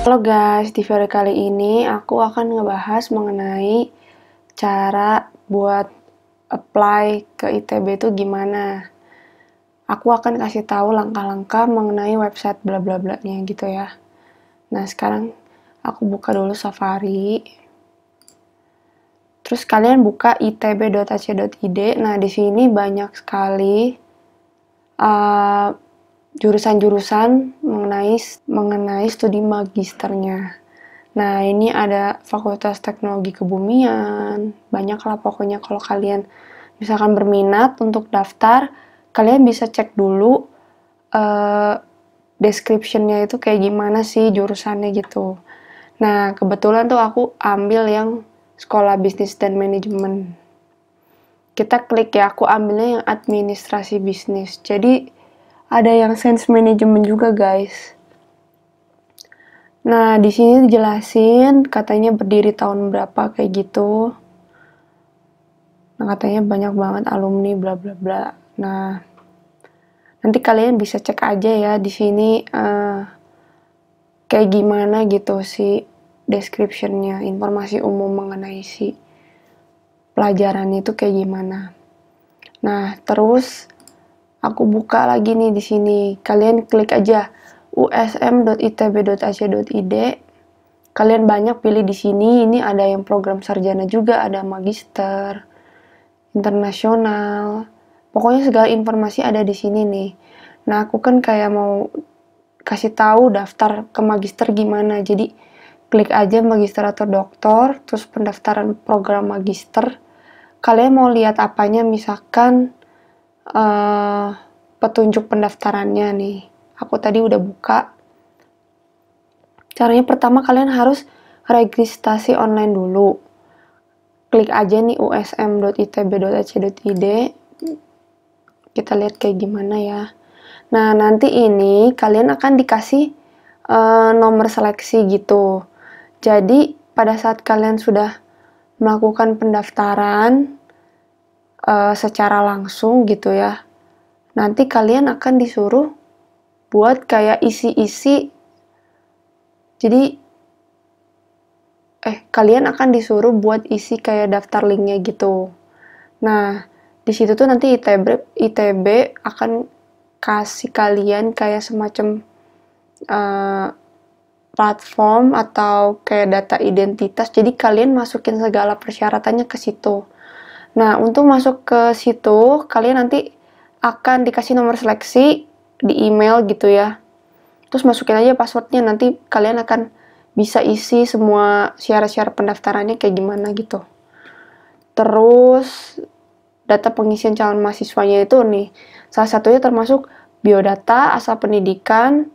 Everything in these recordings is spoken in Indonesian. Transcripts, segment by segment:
Halo guys, di video kali ini aku akan ngebahas mengenai cara buat apply ke ITB itu gimana. Aku akan kasih tahu langkah-langkah mengenai website bla bla bla nya gitu ya. Nah, sekarang aku buka dulu Safari. Terus kalian buka itb.ac.id. Nah, di sini banyak sekali jurusan-jurusan mengenai studi magisternya. Nah, ini ada Fakultas Teknologi Kebumian, banyak lah pokoknya. Kalau kalian misalkan berminat untuk daftar, kalian bisa cek dulu description-nya itu kayak gimana sih jurusannya gitu. Nah, kebetulan tuh aku ambil yang Sekolah Bisnis dan Manajemen. Kita klik ya, aku ambilnya yang administrasi bisnis. Jadi, ada yang Science Management juga, guys. Nah, di sini dijelasin katanya berdiri tahun berapa kayak gitu. Nah, katanya banyak banget alumni bla bla bla. Nah, nanti kalian bisa cek aja ya di sini kayak gimana gitu sih description-nya, informasi umum mengenai si pelajaran itu kayak gimana. Nah, terus aku buka lagi nih di sini. Kalian klik aja usm.itb.ac.id. Kalian banyak pilih di sini. Ini ada yang program sarjana juga, ada magister, internasional. Pokoknya segala informasi ada di sini nih. Nah, aku kan kayak mau kasih tahu daftar ke magister gimana. Jadi klik aja magister atau doktor, terus pendaftaran program magister. Kalian mau lihat apanya, misalkan petunjuk pendaftarannya nih. Aku tadi udah buka. Caranya pertama kalian harus registrasi online dulu. Klik aja nih usm.itb.ac.id. Kita lihat kayak gimana ya. Nah, nanti ini kalian akan dikasih nomor seleksi gitu. Jadi, pada saat kalian sudah melakukan pendaftaran secara langsung gitu ya, nanti kalian akan disuruh buat kayak isi-isi. Jadi, kalian akan disuruh buat isi kayak daftar linknya gitu. Nah, di situ tuh nanti ITB akan kasih kalian kayak semacam platform atau kayak data identitas. Jadi kalian masukin segala persyaratannya ke situ. Nah, untuk masuk ke situ, kalian nanti akan dikasih nomor seleksi di email gitu ya. Terus masukin aja passwordnya, nanti kalian akan bisa isi semua syarat-syarat pendaftarannya kayak gimana gitu. Terus data pengisian calon mahasiswanya itu nih, salah satunya termasuk biodata, asal pendidikan,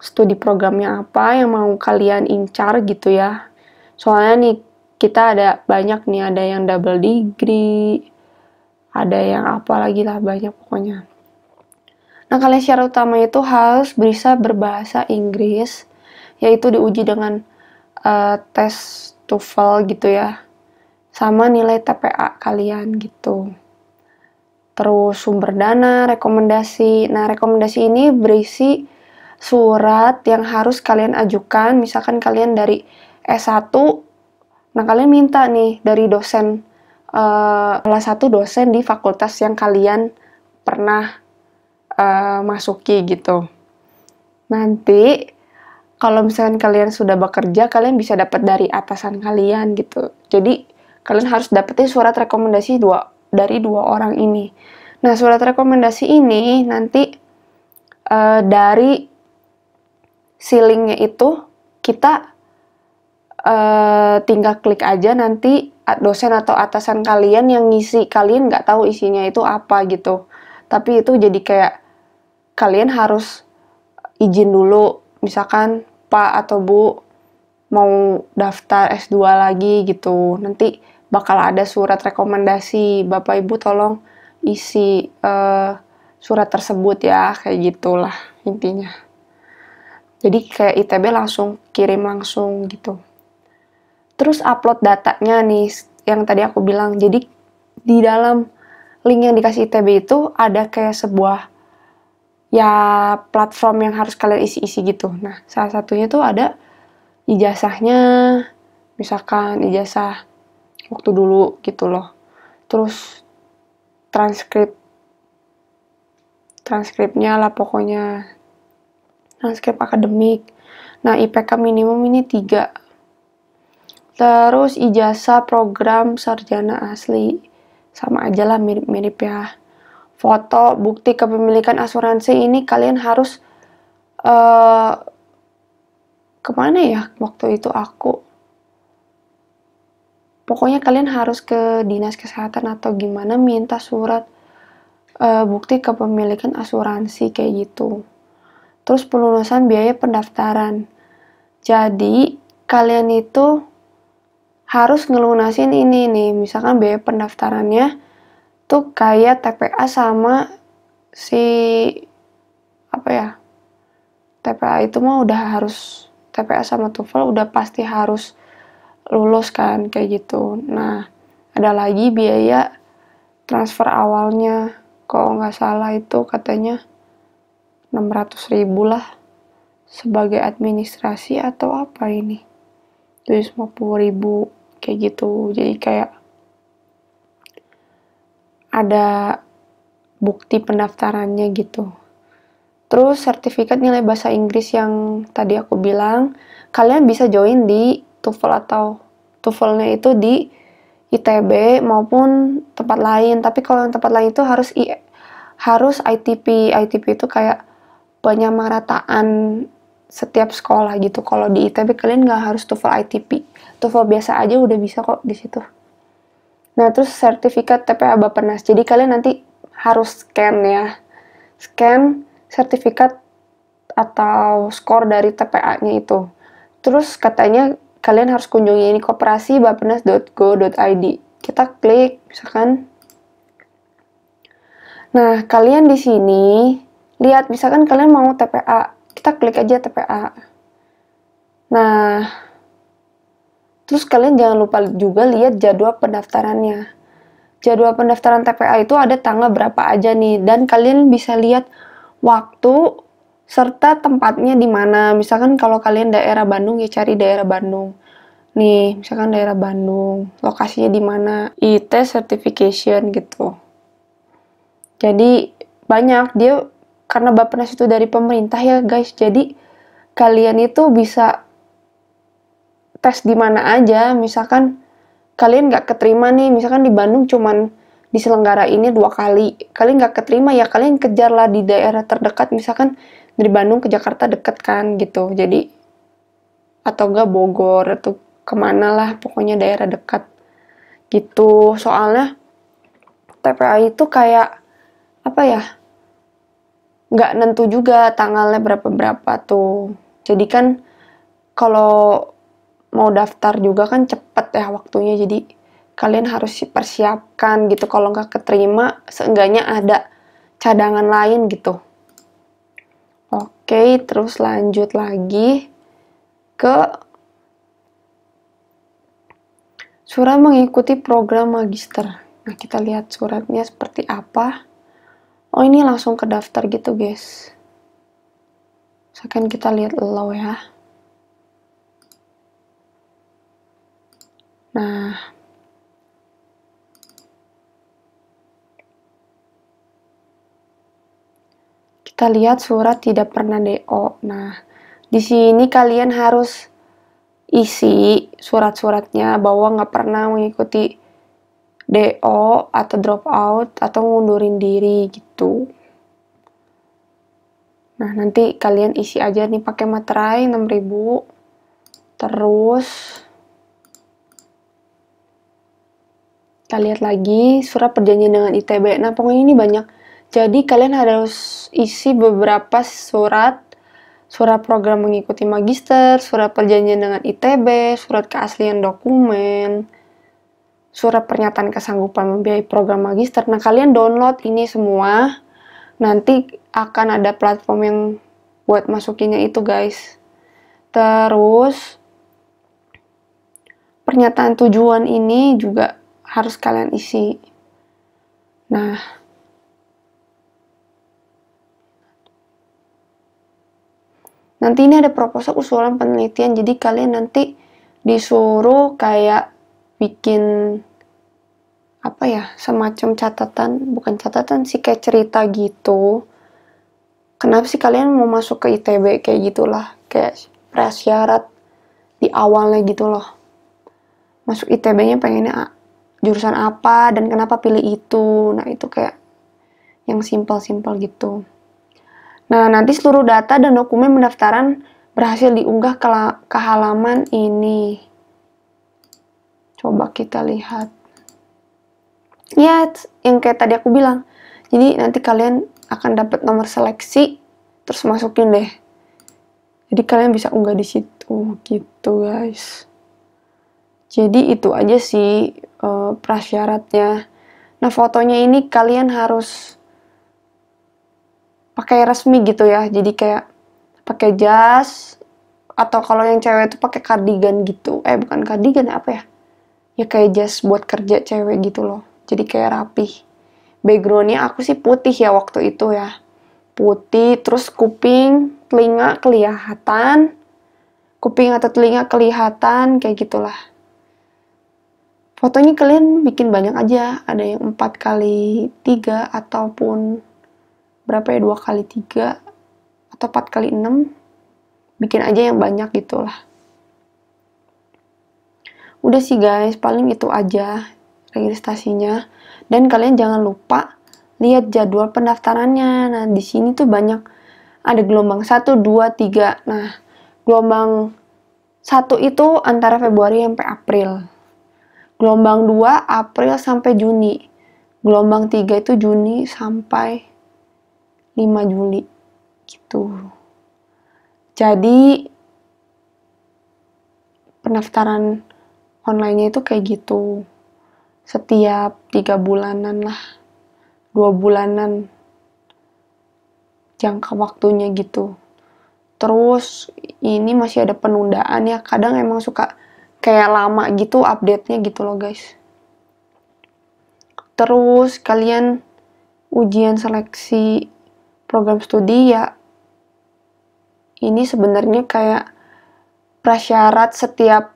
studi programnya apa yang mau kalian incar gitu ya. Soalnya nih kita ada banyak nih, ada yang double degree, ada yang apa lagi lah, banyak pokoknya. Nah, kalian syarat utama itu harus bisa berbahasa Inggris, yaitu diuji dengan tes TOEFL gitu ya, sama nilai TPA kalian gitu. Terus sumber dana, rekomendasi. Nah, rekomendasi ini berisi surat yang harus kalian ajukan. Misalkan kalian dari S1, nah kalian minta nih dari dosen, salah satu dosen di fakultas yang kalian pernah masuki gitu. Nanti kalau misalkan kalian sudah bekerja, kalian bisa dapat dari atasan kalian gitu. Jadi kalian harus dapetin surat rekomendasi dari dua orang ini. Nah, surat rekomendasi ini nanti dari linknya itu kita tinggal klik aja, nanti dosen atau atasan kalian yang ngisi. Kalian nggak tahu isinya itu apa gitu. Tapi itu jadi kayak kalian harus izin dulu, misalkan Pak atau Bu mau daftar S2 lagi gitu, nanti bakal ada surat rekomendasi, Bapak Ibu tolong isi surat tersebut ya, kayak gitulah intinya. Jadi kayak ITB langsung kirim langsung gitu. Terus upload datanya nih, yang tadi aku bilang. Jadi di dalam link yang dikasih ITB itu ada kayak sebuah ya platform yang harus kalian isi-isi gitu. Nah, salah satunya tuh ada ijazahnya, misalkan ijazah waktu dulu gitu loh. Terus transkripnya lah pokoknya, transkrip akademik. Nah, IPK minimum ini 3. Terus ijazah program sarjana asli, sama aja lah, mirip-mirip ya. Foto bukti kepemilikan asuransi ini kalian harus kemana ya waktu itu aku, pokoknya kalian harus ke dinas kesehatan atau gimana minta surat bukti kepemilikan asuransi kayak gitu. Terus pelunasan biaya pendaftaran. Jadi kalian itu harus ngelunasin ini nih, misalkan biaya pendaftarannya tuh kayak TPA sama si apa ya, TPA itu mah udah harus, TPA sama TOEFL udah pasti harus lulus kan kayak gitu. Nah, ada lagi biaya transfer awalnya, kalau nggak salah itu katanya 600.000 lah sebagai administrasi atau apa ini, 750.000 kayak gitu. Jadi kayak ada bukti pendaftarannya gitu. Terus sertifikat nilai bahasa Inggris yang tadi aku bilang, kalian bisa join di TOEFL atau TOEFL-nya itu di ITB maupun tempat lain. Tapi kalau yang tempat lain itu harus ITP. ITP itu kayak penyamarataan setiap sekolah gitu. Kalau di ITB kalian nggak harus TOEFL ITP. TOEFL biasa aja udah bisa kok di situ. Nah, terus sertifikat TPA Bappenas. Jadi kalian nanti harus scan ya. Scan sertifikat atau skor dari TPA-nya itu. Terus katanya kalian harus kunjungi ini koperasi bappenas.go.id. Kita klik misalkan. Nah, kalian di sini lihat misalkan kalian mau TPA. Kita klik aja TPA. Nah, terus kalian jangan lupa juga lihat jadwal pendaftarannya. Jadwal pendaftaran TPA itu ada tanggal berapa aja nih, dan kalian bisa lihat waktu serta tempatnya di mana. Misalkan kalau kalian daerah Bandung ya cari daerah Bandung. Nih, misalkan daerah Bandung, lokasinya di mana? IT certification gitu. Jadi banyak dia, karena Bappenas itu dari pemerintah ya guys. Jadi kalian itu bisa tes di mana aja. Misalkan kalian nggak keterima nih, misalkan di Bandung cuman diselenggarainnya 2 kali, kalian nggak keterima ya kalian kejarlah di daerah terdekat, misalkan dari Bandung ke Jakarta deket kan gitu, jadi atau enggak Bogor atau kemana lah, pokoknya daerah dekat gitu. Soalnya TPA itu kayak apa ya, nggak nentu juga tanggalnya berapa tuh. Jadi kan kalau mau daftar juga kan cepet ya waktunya, jadi kalian harus persiapkan gitu. Kalau nggak keterima, seenggaknya ada cadangan lain gitu. Oke, terus lanjut lagi ke surat mengikuti program magister. Nah, kita lihat suratnya seperti apa. Oh, ini langsung ke daftar gitu guys. Misalkan kita lihat allow ya. Nah, kita lihat surat tidak pernah DO. Nah, di sini kalian harus isi surat-suratnya bahwa nggak pernah mengikuti DO atau drop out atau ngundurin diri gitu. Nah, nanti kalian isi aja nih pakai materai 6.000. Terus kita lihat lagi surat perjanjian dengan ITB. Nah, pokoknya ini banyak. Jadi kalian harus isi beberapa surat program mengikuti magister, surat perjanjian dengan ITB, surat keaslian dokumen, surat pernyataan kesanggupan membiayai program magister. Nah, kalian download ini semua. Nanti akan ada platform yang buat masukinnya itu guys. Terus pernyataan tujuan ini juga harus kalian isi. Nah, Nanti ini ada proposal usulan penelitian, jadi kalian nanti disuruh kayak bikin apa ya, semacam catatan, bukan catatan sih, kayak cerita gitu. Kenapa sih kalian mau masuk ke ITB, kayak gitulah, kayak prasyarat di awalnya gitu loh. Masuk ITB-nya pengennya jurusan apa dan kenapa pilih itu. Nah, itu kayak yang simpel-simpel gitu. Nah, nanti seluruh data dan dokumen pendaftaran berhasil diunggah ke halaman ini. Coba kita lihat. Ya, yang kayak tadi aku bilang. Jadi nanti kalian akan dapat nomor seleksi, terus masukin deh. Jadi kalian bisa unggah di situ, gitu guys. Jadi itu aja sih prasyaratnya. Nah, fotonya ini kalian harus pakai resmi gitu ya. Jadi kayak pakai jas, atau kalau yang cewek itu pakai kardigan gitu. Bukan kardigan, apa ya? Ya kayak jas buat kerja cewek gitu loh. Jadi kayak rapih. Backgroundnya aku sih putih ya waktu itu ya. Putih, terus kuping, telinga kelihatan. Kuping atau telinga kelihatan, kayak gitulah. Fotonya kalian bikin banyak aja. Ada yang 4x3 ataupun berapa ya, 2x3 atau 4x6. Bikin aja yang banyak gitulah. Udah sih guys, paling itu aja registrasinya. Dan kalian jangan lupa lihat jadwal pendaftarannya. Nah, di sini tuh banyak, ada gelombang 1, 2, 3. Nah, gelombang 1 itu antara Februari sampai April. Gelombang 2 April sampai Juni. Gelombang 3 itu Juni sampai 5 Juli. Gitu. Jadi pendaftaran online-nya itu kayak gitu. Setiap 3 bulanan lah. 2 bulanan jangka waktunya gitu. Terus ini masih ada penundaan ya. Kadang emang suka kayak lama gitu update-nya gitu loh guys. Terus kalian ujian seleksi program studi ya, ini sebenarnya kayak prasyarat setiap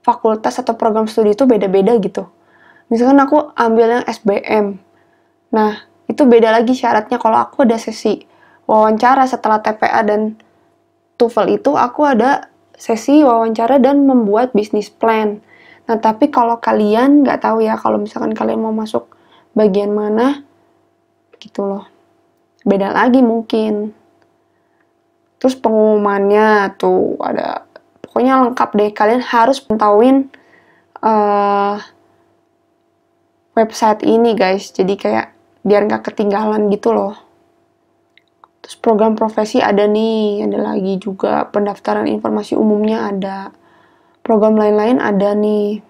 fakultas atau program studi itu beda-beda gitu. Misalkan aku ambil yang SBM. Nah, itu beda lagi syaratnya. Kalau aku ada sesi wawancara setelah TPA dan TOEFL itu, aku ada sesi wawancara dan membuat bisnis plan. Nah, tapi kalau kalian nggak tahu ya, kalau misalkan kalian mau masuk bagian mana, gitu loh. Beda lagi mungkin. Terus pengumumannya tuh ada, pokoknya lengkap deh. Kalian harus pantauin website ini guys, jadi kayak biar nggak ketinggalan gitu loh. Terus program profesi ada nih, ada lagi juga pendaftaran informasi umumnya ada, program lain-lain ada nih,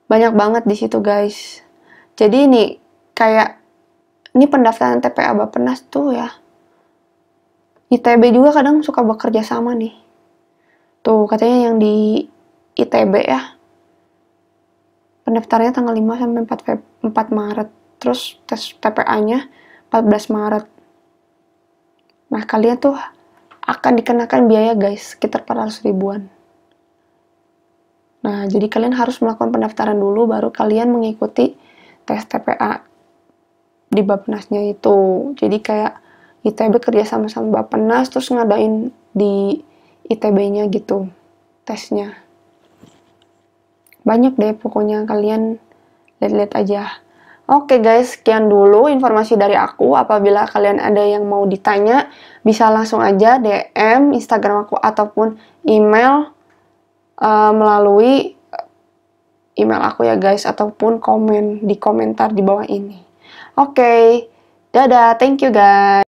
banyak banget di situ guys. Jadi ini kayak ini pendaftaran TPA Bappenas tuh ya, ITB juga kadang suka bekerja sama nih. Tuh katanya yang di ITB ya, pendaftarannya tanggal 5 sampai 4 Maret. Terus tes TPA-nya 14 Maret. Nah, kalian tuh akan dikenakan biaya guys, sekitar 400 ribuan. Nah, jadi kalian harus melakukan pendaftaran dulu, baru kalian mengikuti tes TPA di Bappenasnya itu. Jadi kayak ITB kerja sama Bappenas, terus ngadain di ITB-nya gitu, tesnya. Banyak deh pokoknya, kalian lihat-lihat aja. Oke guys, sekian dulu informasi dari aku. Apabila kalian ada yang mau ditanya, bisa langsung aja DM Instagram aku ataupun email melalui email aku ya guys, ataupun komen di komentar di bawah ini. Oke, dadah, thank you guys.